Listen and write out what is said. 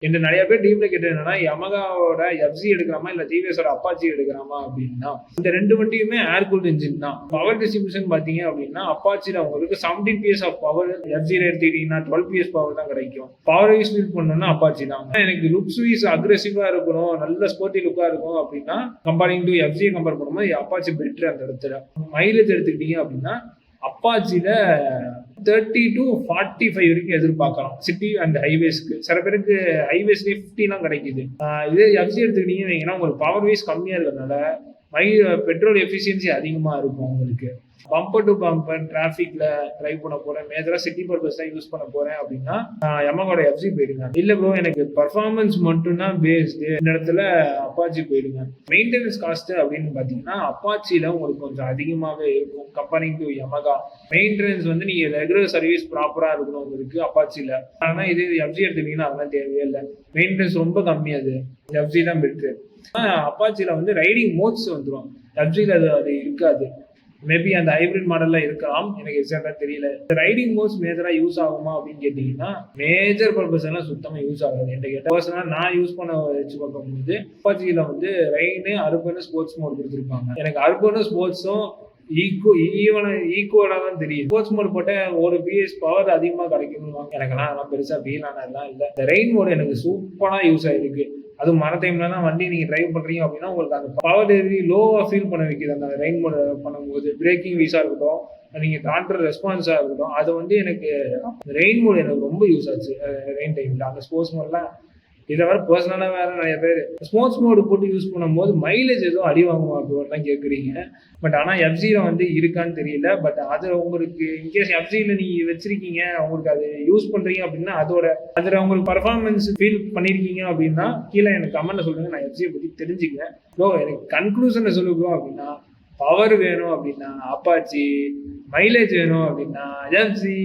என்று நிறைய பேர் டீம்ல கேட்டு என்னன்னா யமகாவோட எஃப்சி எடுக்கலாமா இல்ல டிவிஎஸோட அப்பாச்சி எடுக்கலாமா அப்படின்னா இந்த ரெண்டு வண்டியுமே ஏர் கூல்ட் இன்ஜின் தான். பவர் டிஸ்ட்ரிபியூஷன் பாத்தீங்க அப்படின்னா அப்பாச்சில உங்களுக்கு 17 PS ஆஃப் பவர், எஃப்சில எடுத்துக்கிட்டீங்கன்னா 12 PS பவர் தான் கிடைக்கும். பவர் வைஸ் ஃபீல் பண்ணணும்னா அப்பாச்சி தான். எனக்கு லுக்ஸ் வைஸ் அக்ரெசிவா இருக்கணும், நல்ல ஸ்போர்ட்டி லுக்கா இருக்கும் அப்படின்னா கம்பேரிங் டு எஃப்சியை கம்பேர் பண்ணும்போது அப்பாச்சி பெட்டர். அந்த இடத்துல மைலேஜ் எடுத்துக்கிட்டீங்க அப்படின்னா அப்பாச்சில 30 to 45 வரைக்கும் எதிர்பார்க்கலாம் சிட்டி அண்ட் ஹைவேஸ்க்கு. சில பேருக்கு ஹைவேஸ்லேயே 50 கிடைக்குது. இதே எஃப்சி எடுத்துக்கிட்டீங்கன்னா உங்களுக்கு பவர் வைஸ் கம்மியா இருக்கிறதுனால பெட்ரோல் எஃபிஷியன்சி அதிகமா இருக்கும் உங்களுக்கு. பம்பர் டு பம்பர் டிராஃபிக்ல டிரைவ் பண்ண போறேன், மேஜரா சிட்டி பர்பஸ் தான் யூஸ் பண்ண போறேன் அப்படின்னா யமகாவோட எஃப்சி போயிடுங்க. இல்ல ப்ரோ எனக்கு பெர்ஃபார்மன்ஸ் மட்டும் தான் பேஸ்டு, இந்த இடத்துல அப்பாச்சி போயிடுங்க. மெயின்டெனன்ஸ் காஸ்ட் அப்படின்னு பாத்தீங்கன்னா அப்பாச்சில உங்களுக்கு கொஞ்சம் அதிகமாவே இருக்கும் கம்பேரிங் டு யமகா. மெயின்டெனன்ஸ் வந்து நீங்க ரெகுலர் சர்வீஸ் ப்ராப்பரா இருக்கணும் உங்களுக்கு அப்பாச்சில. ஆனா இது எஃப்சி எடுத்துக்கிட்டீங்கன்னா அதெல்லாம் தேவையே இல்லை, மெயின்டெனன்ஸ் ரொம்ப கம்மியாது. எஃப்சி தான் பெட்ரு. அப்பாச்சில வந்து ரைடிங் மோட்ஸ் வந்துடும், எஃப்சில அது இருக்காது. மேபி அந்த ஹைபிரிட் மாடல்ல இருக்கலாம், எனக்கு எக்ஸாக்டா தெரியல. ரைடிங் மோட்ஸ் மேஜரா யூஸ் ஆகுமா அப்படின்னு கேட்டீங்கன்னா மேஜர் பர்பஸ் எல்லாம் சுத்தமா யூஸ் ஆகாது. என்கிட்ட கேட்ட பர்சனலா நான் யூஸ் பண்ண வச்சு பார்க்கும்போது அப்பாச்சில வந்து ரெயின், அர்பன், ஸ்போர்ட்ஸ் மோட் கொடுத்துருப்பாங்க. எனக்கு அர்பனும் ஸ்போர்ட்ஸும் ஈக்குவலா தான் தெரியுது. ஸ்போர்ட்ஸ் மோட் போட்ட ஒரு PS பவர் அதிகமா கிடைக்கணும், எனக்கெல்லாம் அதெல்லாம் பெருசா ஃபீல் ஆனதுலாம் இல்லை. இந்த ரெயின் மோட் எனக்கு சூப்பரா யூஸ் ஆயிருக்கு. அதுவும் மர டைம்லாம் வண்டி நீங்க டிரைவ் பண்றீங்க அப்படின்னா உங்களுக்கு அந்த பவர் டெலிவரி லோவா ஃபீல் பண்ண வைக்குது. அந்த ரெயின் மோட் பண்ணும்போது பிரேக்கிங் வீஸா இருக்கட்டும், நீங்க காட்டுற ரெஸ்பான்ஸா இருக்கட்டும், அது வந்து எனக்கு ரெயின் மோட் எனக்கு ரொம்ப யூஸ் ஆச்சு ரெயின் டைம்ல. அந்த ஸ்போர்ட்ஸ் மோட்லாம் இதை வேற பர்சனலா வேற நிறைய பேர் ஸ்போர்ட்ஸ் மோடு போட்டு யூஸ் பண்ணும்போது மைலேஜ் எதுவும் அடி வாங்குமா அப்படிலாம் கேட்குறீங்க. பட் ஆனால் எஃப்சியில் வந்து இருக்கான்னு தெரியல. பட் அது உங்களுக்கு இன்கேஸ் எஃப்சியில் நீங்கள் வச்சிருக்கீங்க, உங்களுக்கு அது யூஸ் பண்ணுறீங்க அப்படின்னா அதில் உங்களுக்கு பர்ஃபார்மன்ஸ் ஃபீல் பண்ணியிருக்கீங்க அப்படின்னா கீழே எனக்கு கமெண்ட்ல சொல்லுங்க, நான் எஃப்சியை பற்றி தெரிஞ்சுக்கிறேன். ப்ரோ எனக்கு கன்க்ளூஷனை சொல்லுவோம் அப்படின்னா பவர் வேணும் அப்படின்னா அப்பாச்சி, மைலேஜ் வேணும் அப்படின்னா எஃப்சி.